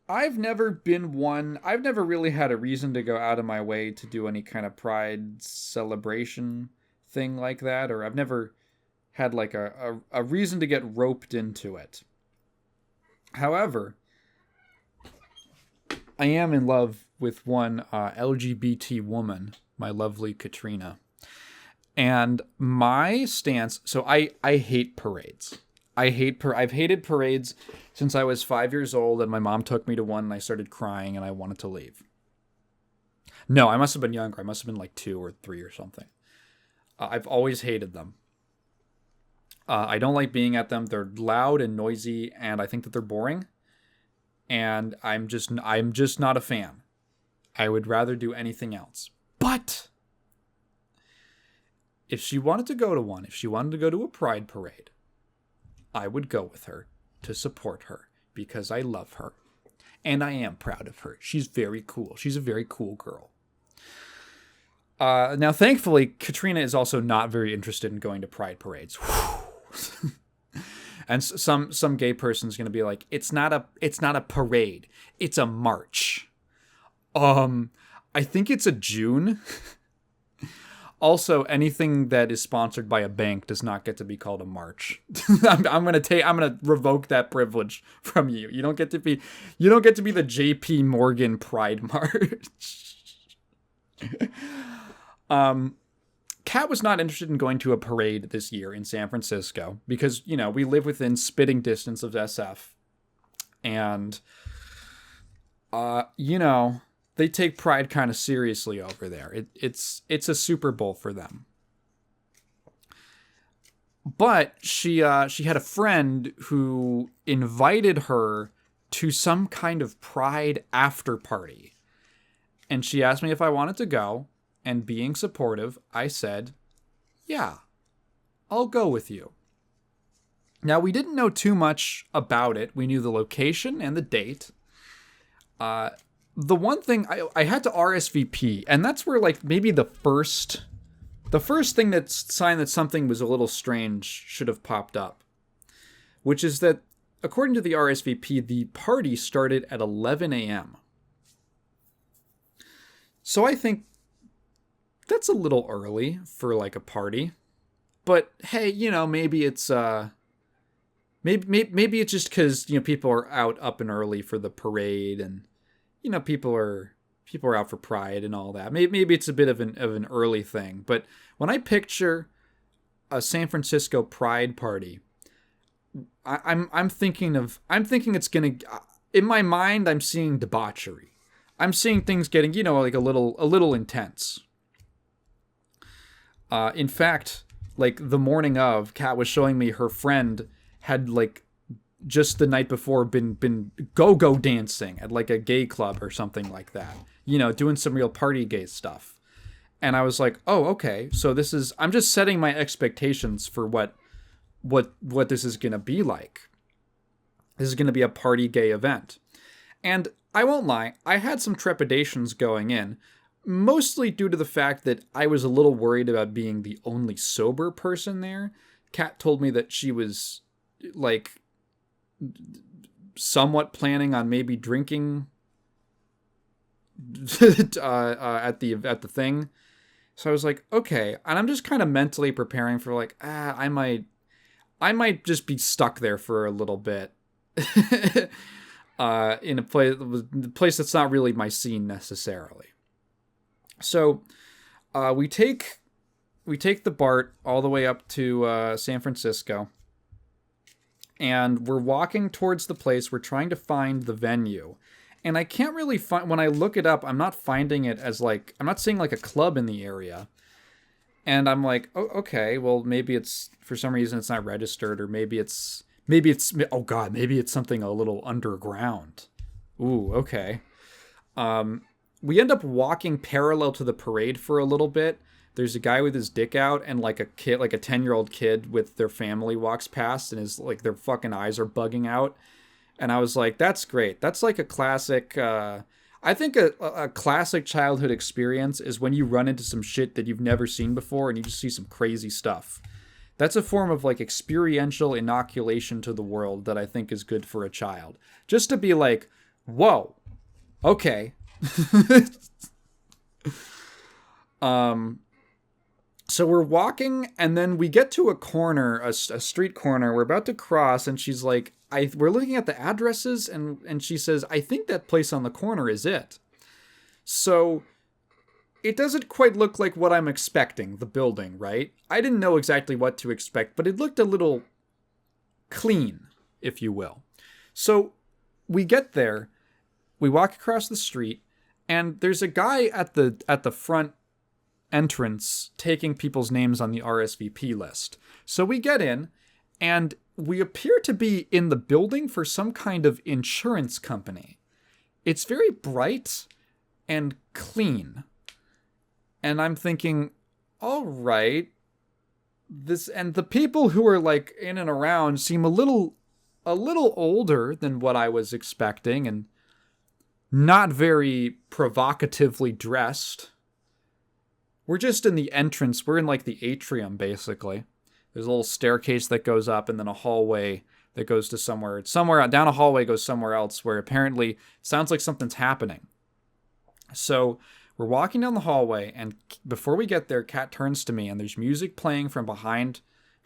I've never been one. I've never really had a reason to go out of my way to do any kind of pride celebration thing like that, or I've never had like a reason to get roped into it. However, I am in love with one LGBT woman, my lovely Katrina. And my stance, so I hate parades. I've hated parades since I was 5 years old, and my mom took me to one and I started crying and I wanted to leave. No, I must have been younger. I must have been like 2 or 3 or something. I've always hated them. I don't like being at them. They're loud and noisy, and I think that they're boring. And I'm just not a fan. I would rather do anything else. But if she wanted to go to one, if she wanted to go to a pride parade, I would go with her to support her because I love her. And I am proud of her. She's very cool. She's a very cool girl. Now, thankfully, Katrina is also not very interested in going to pride parades. And some gay person's gonna be like, it's not a parade, it's a march. I think it's a June. Also, anything that is sponsored by a bank does not get to be called a march. I'm gonna revoke that privilege from you. You don't get to be the J.P. Morgan Pride March. Kat was not interested in going to a parade this year in San Francisco because, we live within spitting distance of SF. And, they take pride kind of seriously over there. It's a Super Bowl for them. But she had a friend who invited her to some kind of pride after party. And she asked me if I wanted to go. And being supportive, I said, yeah, I'll go with you. Now, we didn't know too much about it. We knew the location and the date. The one thing, I had to RSVP, and that's where, like, maybe the first thing that's sign that something was a little strange should have popped up. Which is that, according to the RSVP, the party started at 11 a.m. So I think that's a little early for like a party, but hey, maybe it's maybe it's just because people are out up and early for the parade, and people are out for pride and all that. Maybe it's a bit of an early thing. But when I picture a San Francisco Pride party, I'm thinking it's gonna, in my mind, I'm seeing debauchery. I'm seeing things getting like a little intense. In fact, like the morning of, Kat was showing me her friend had like just the night before been go-go dancing at like a gay club or something like that. Doing some real party gay stuff. And I was like, oh, okay. So I'm just setting my expectations for what this is going to be like. This is going to be a party gay event. And I won't lie, I had some trepidations going in. Mostly due to the fact that I was a little worried about being the only sober person there. Kat told me that she was, like, somewhat planning on maybe drinking at the thing. So I was like, okay. And I'm just kind of mentally preparing for, like, I might just be stuck there for a little bit. In a place that's not really my scene necessarily. So, we take the BART all the way up to San Francisco, and we're walking towards the place. We're trying to find the venue, and I can't really find. When I look it up, I'm not finding it as like, I'm not seeing like a club in the area, and I'm like, oh, okay, well maybe it's, for some reason it's not registered, or maybe it's oh god, maybe it's something a little underground. Ooh, okay. We end up walking parallel to the parade for a little bit. There's a guy with his dick out, and like a kid, like a 10-year-old kid with their family walks past, and is like, their fucking eyes are bugging out. And I was like, that's great. That's like a classic, I think a classic childhood experience is when you run into some shit that you've never seen before and you just see some crazy stuff. That's a form of like experiential inoculation to the world that I think is good for a child. Just to be like, Whoa. Okay. um so we're walking, and then we get to a corner, a street corner. We're about to cross, and she's like, we're looking at the addresses, and she says, I think that place on the corner is it. So it doesn't quite look like what I'm expecting, the building, right? I didn't know exactly what to expect, but it looked a little clean, if you will. So we get there, we walk across the street, and there's a guy at the front entrance taking people's names on the RSVP list. So we get in, and we appear to be in the building for some kind of insurance company. It's very bright and clean. And I'm thinking, all right, and the people who are like in and around seem a little older than what I was expecting, and not very provocatively dressed. We're just in the entrance. We're in like the atrium, basically. There's a little staircase that goes up, and then a hallway that goes to somewhere down a hallway goes somewhere else, where apparently it sounds like something's happening. So we're walking down the hallway, and before we get there, Kat turns to me, and there's music playing from behind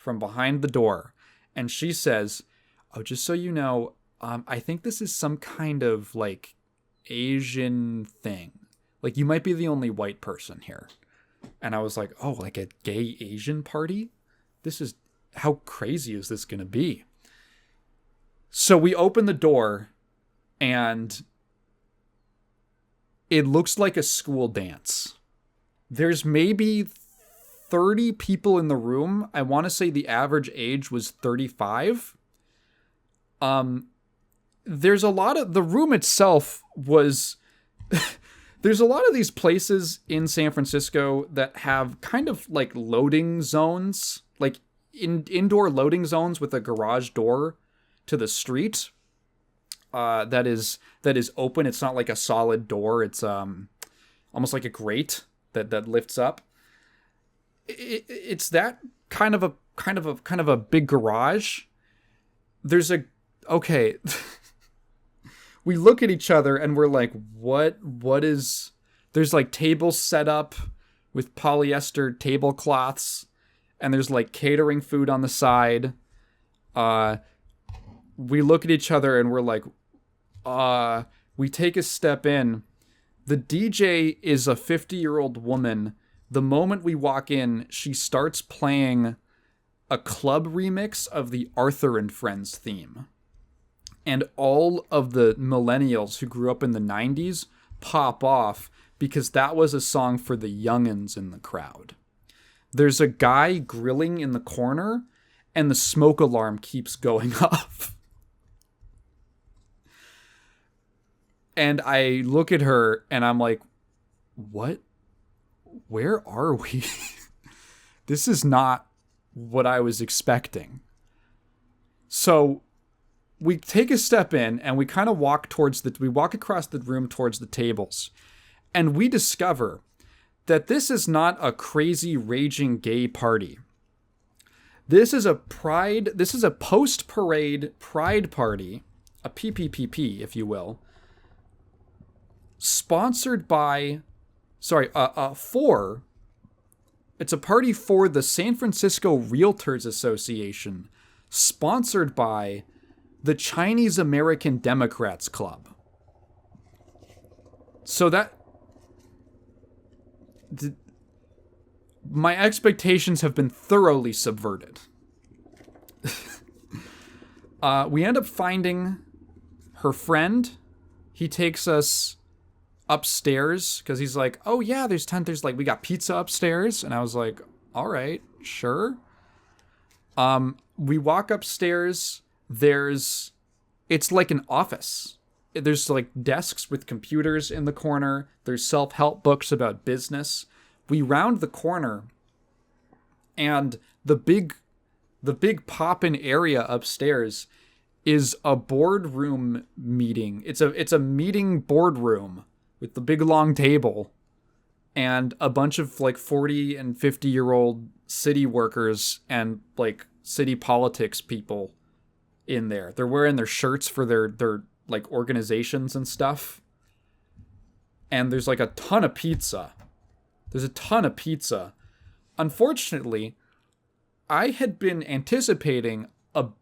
the door. And she says, oh, just so you know, I think this is some kind of like Asian thing. Like, you might be the only white person here. And I was like, oh, like a gay Asian party? How crazy is this going to be? So we open the door, and it looks like a school dance. There's maybe 30 people in the room. I want to say the average age was 35. There's a lot of, the room itself was, there's a lot of these places in San Francisco that have kind of like loading zones, like indoor loading zones with a garage door to the street. That is open. It's not like a solid door. It's almost like a grate that lifts up. It's that kind of a big garage. Okay. We look at each other and we're like, what is, there's like tables set up with polyester tablecloths, and there's like catering food on the side. We look at each other and we're like, we take a step in. The DJ is a 50-year-old woman. The moment we walk in, she starts playing a club remix of the Arthur and Friends theme. And all of the millennials who grew up in the 90s pop off because that was a song for the youngins in the crowd. There's a guy grilling in the corner, and the smoke alarm keeps going off. And I look at her, and I'm like, what? Where are we? This is not what I was expecting. So we take a step in, and we kind of walk across the room towards the tables, and we discover that this is not a crazy raging gay party. This is a post-parade pride party, a PPPP, if you will, sponsored by, it's a party for the San Francisco Realtors Association, sponsored by the Chinese American Democrats Club. So my expectations have been thoroughly subverted. We end up finding her friend. He takes us upstairs because he's like, oh yeah, there's we got pizza upstairs. And I was like, all right, sure. We walk upstairs. It's like an office. There's like desks with computers in the corner. There's self-help books about business. We round the corner, and the big pop-in area upstairs is a boardroom meeting. It's a meeting boardroom with the big long table and a bunch of like 40 and 50-year-old city workers and like city politics people in there. They're wearing their shirts for their like organizations and stuff. And there's like a ton of pizza. There's a ton of pizza. Unfortunately, I'd been anticipating like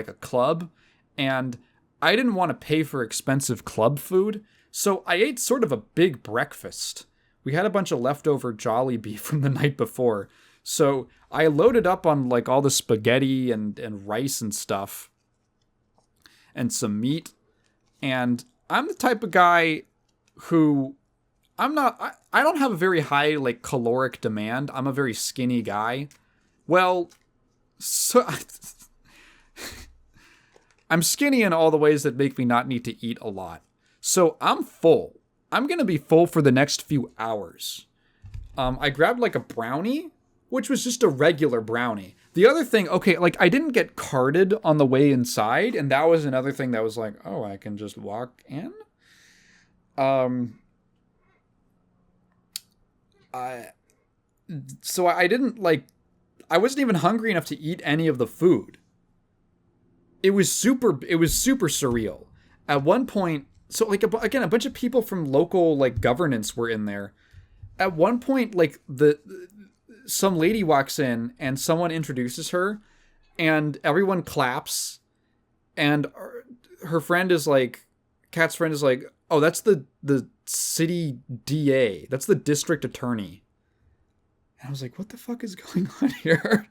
a club, and I didn't want to pay for expensive club food, so I ate sort of a big breakfast. We had a bunch of leftover Jollibee from the night before, so I loaded up on like all the spaghetti and rice and stuff, and some meat, and I'm the type of guy who I don't have a very high like caloric demand. I'm a very skinny guy. Well, so I'm skinny in all the ways that make me not need to eat a lot. So I'm full. I'm going to be full for the next few hours. I grabbed like a brownie, which was just a regular brownie. The other thing, okay, like I didn't get carded on the way inside, and that was another thing that was like, oh, I can just walk in? So I didn't like, I wasn't even hungry enough to eat any of the food. It was super surreal. At one point, so like, again, a bunch of people from local like governance were in there. At one point, like some lady walks in and someone introduces her and everyone claps, and her friend is like, Kat's friend is like, oh, that's the city DA. That's the district attorney. And I was like, what the fuck is going on here?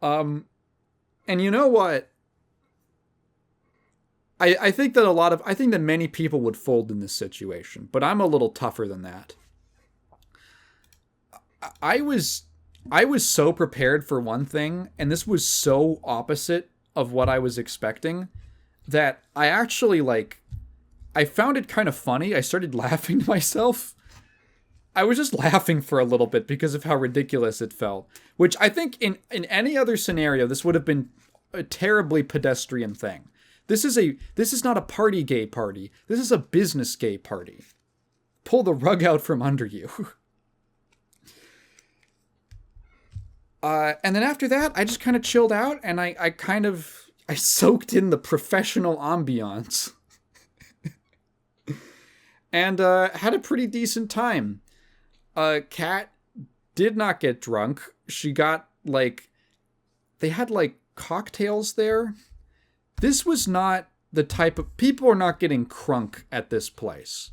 And you know what? I think that many people would fold in this situation, but I'm a little tougher than that. I was so prepared for one thing, and this was so opposite of what I was expecting, that I actually I found it kind of funny. I started laughing to myself. I was just laughing for a little bit because of how ridiculous it felt, which I think in any other scenario, this would have been a terribly pedestrian thing. This is not a party gay party. This is a business gay party. Pull the rug out from under you. And then after that, I just kind of chilled out, and I soaked in the professional ambiance. And had a pretty decent time. Kat did not get drunk. She got they had cocktails there. This was not the type of, people are not getting crunk at this place,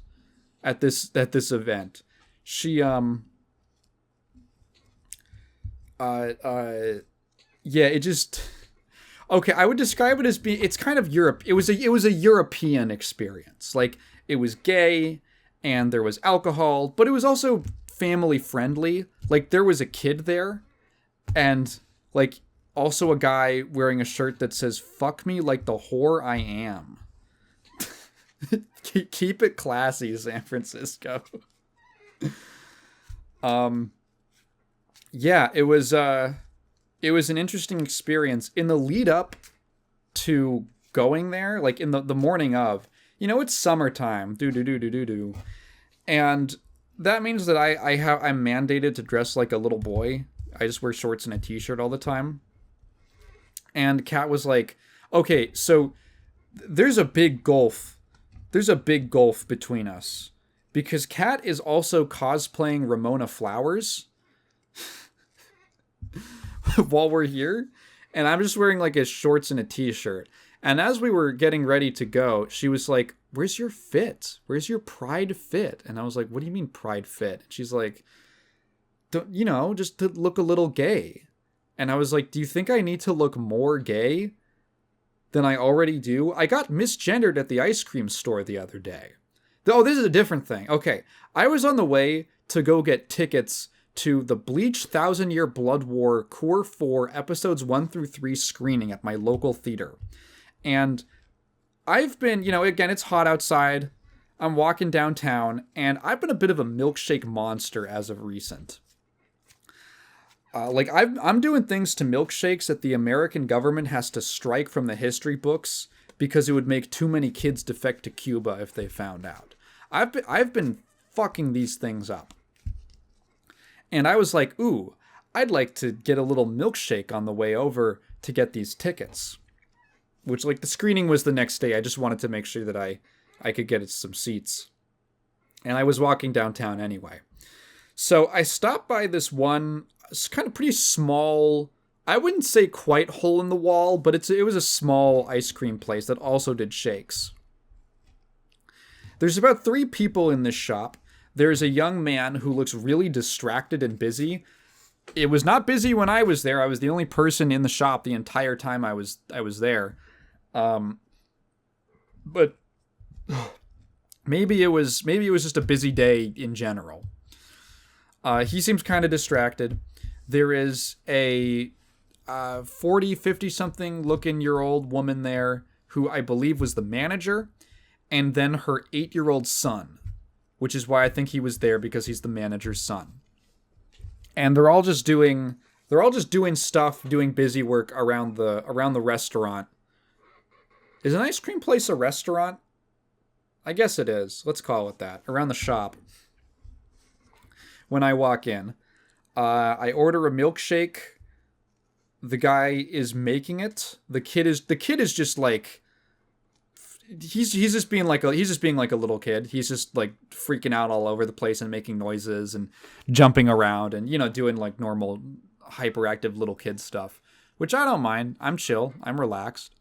at this event. She yeah, it just, okay, I would describe it as being, it's kind of Europe. It was a European experience. Like, it was gay and there was alcohol, but it was also family friendly. Like, there was a kid there, and also a guy wearing a shirt that says, "Fuck me like the whore I am." Keep it classy, San Francisco. Yeah, it was an interesting experience. In the lead up to going there, in the morning of, it's summertime, and that means that I'm mandated to dress like a little boy. I just wear shorts and a t-shirt all the time. And Kat was like, okay, so there's a big gulf between us, because Kat is also cosplaying Ramona Flowers while we're here, and I'm just wearing a shorts and a t-shirt. And as we were getting ready to go, she was like, "Where's your fit? Where's your pride fit?" And I was like, "What do you mean pride fit?" And she's like, just to look a little gay." And I was like, "Do you think I need to look more gay than I already do?" I got misgendered at the ice cream store the other day. Oh, this is a different thing. Okay, I was on the way to go get tickets to the Bleach 1,000 Year Blood War Core 4 episodes 1 through 3 screening at my local theater. And I've been, again, it's hot outside. I'm walking downtown, and I've been a bit of a milkshake monster as of recent. I'm doing things to milkshakes that the American government has to strike from the history books because it would make too many kids defect to Cuba if they found out. I've been fucking these things up. And I was like, ooh, I'd like to get a little milkshake on the way over to get these tickets. which, like, the screening was the next day. I just wanted to make sure that I could get some seats. And I was walking downtown anyway. So I stopped by this one, it's kind of pretty small, I wouldn't say quite hole in the wall, but it was a small ice cream place that also did shakes. There's about 3 people in this shop. There's a young man who looks really distracted and busy. It was not busy when I was there. I was the only person in the shop the entire time I was there. But maybe it was just a busy day in general. He seems kind of distracted. There is a 40, 50-something looking year old woman there who I believe was the manager, and then her 8-year-old son, which is why I think he was there, because he's the manager's son. And they're all just doing stuff, doing busy work around the restaurant. Is an ice cream place a restaurant? I guess it is. Let's call it that. Around the shop. When I walk in, I order a milkshake. The guy is making it. The kid is just like, he's just being like a little kid. He's just like freaking out all over the place and making noises and jumping around and, doing like normal hyperactive little kid stuff, which I don't mind. I'm chill. I'm relaxed.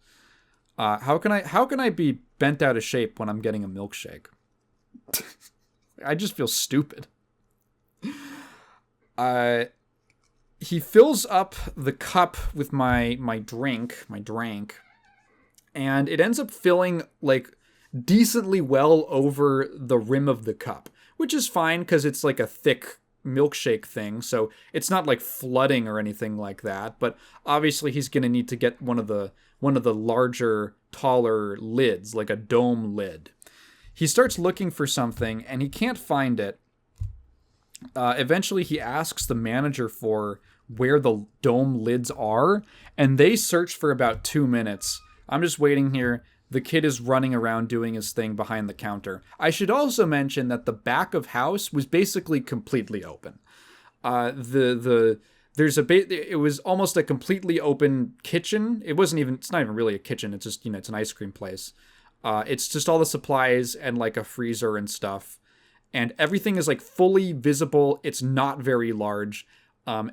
How can I be bent out of shape when I'm getting a milkshake? I just feel stupid. He fills up the cup with my drink, and it ends up filling like decently well over the rim of the cup, which is fine because it's like a thick milkshake thing, so it's not like flooding or anything like that. But obviously he's gonna need to get one of the larger, taller lids, like a dome lid. He starts looking for something and he can't find it. Eventually he asks the manager for where the dome lids are, and they search for about 2 minutes. I'm just waiting here. The kid is running around doing his thing behind the counter. I should also mention that the back of house was basically completely open. It was almost a completely open kitchen. It's not even really a kitchen. It's just, it's an ice cream place. It's just all the supplies and like a freezer and stuff. And everything is like fully visible. It's not very large.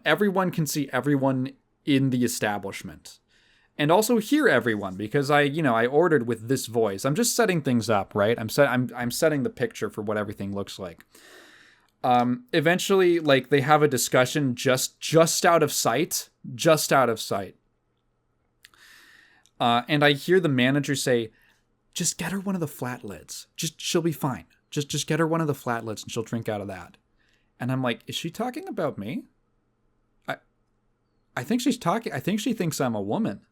Everyone can see everyone in the establishment. And also hear everyone, because I ordered with this voice. I'm just setting things up, right? I'm setting the picture for what everything looks like. Eventually, like, they have a discussion just out of sight. And I hear the manager say, "Just get her one of the flat lids. She'll be fine. Just get her one of the flat lids and she'll drink out of that." And I'm like, is she talking about me? I think she thinks I'm a woman.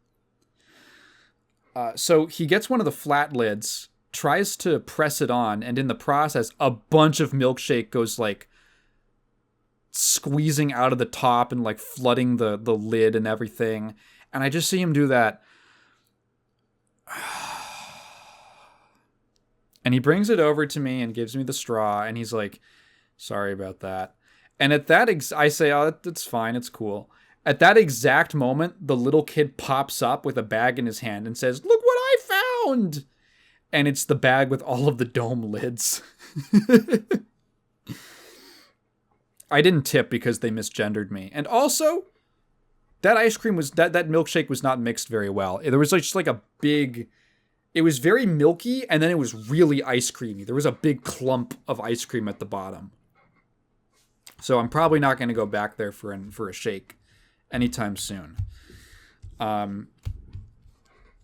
So he gets one of the flat lids, tries to press it on, and in the process, a bunch of milkshake goes like squeezing out of the top and like flooding the lid and everything. And I just see him do that. And he brings it over to me and gives me the straw, and he's like, "Sorry about that." And at that, I say, "Oh, that's fine. It's cool." At that exact moment, the little kid pops up with a bag in his hand and says, "Look what I found!" And it's the bag with all of the dome lids. I didn't tip because they misgendered me. And also, that ice cream that milkshake was not mixed very well. There was just like a big... It was very milky, and then it was really ice creamy. There was a big clump of ice cream at the bottom. So I'm probably not going to go back there for a shake anytime soon. And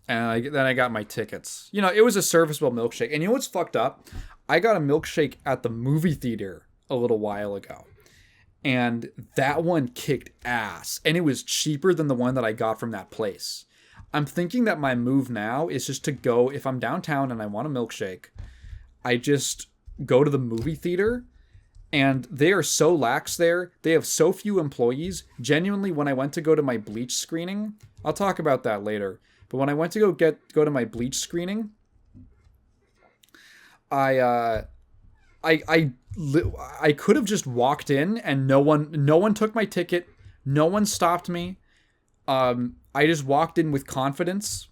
then I got my tickets. It was a serviceable milkshake. And you know what's fucked up? I got a milkshake at the movie theater a little while ago. And that one kicked ass. And it was cheaper than the one that I got from that place. I'm thinking that my move now is just to go, if I'm downtown and I want a milkshake, I just go to the movie theater, and they are so lax there. They have so few employees. Genuinely, when I went to go to my Bleach screening, I'll talk about that later, but when I went to go to my Bleach screening, I could have just walked in and no one took my ticket. No one stopped me. I just walked in with confidence,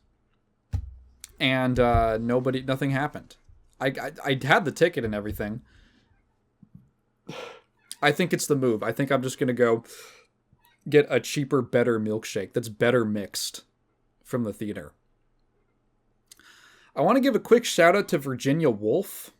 and nothing happened. I had the ticket and everything. I think it's the move. I think I'm just gonna go get a cheaper, better milkshake that's better mixed from the theater. I want to give a quick shout out to Virginia Woolf.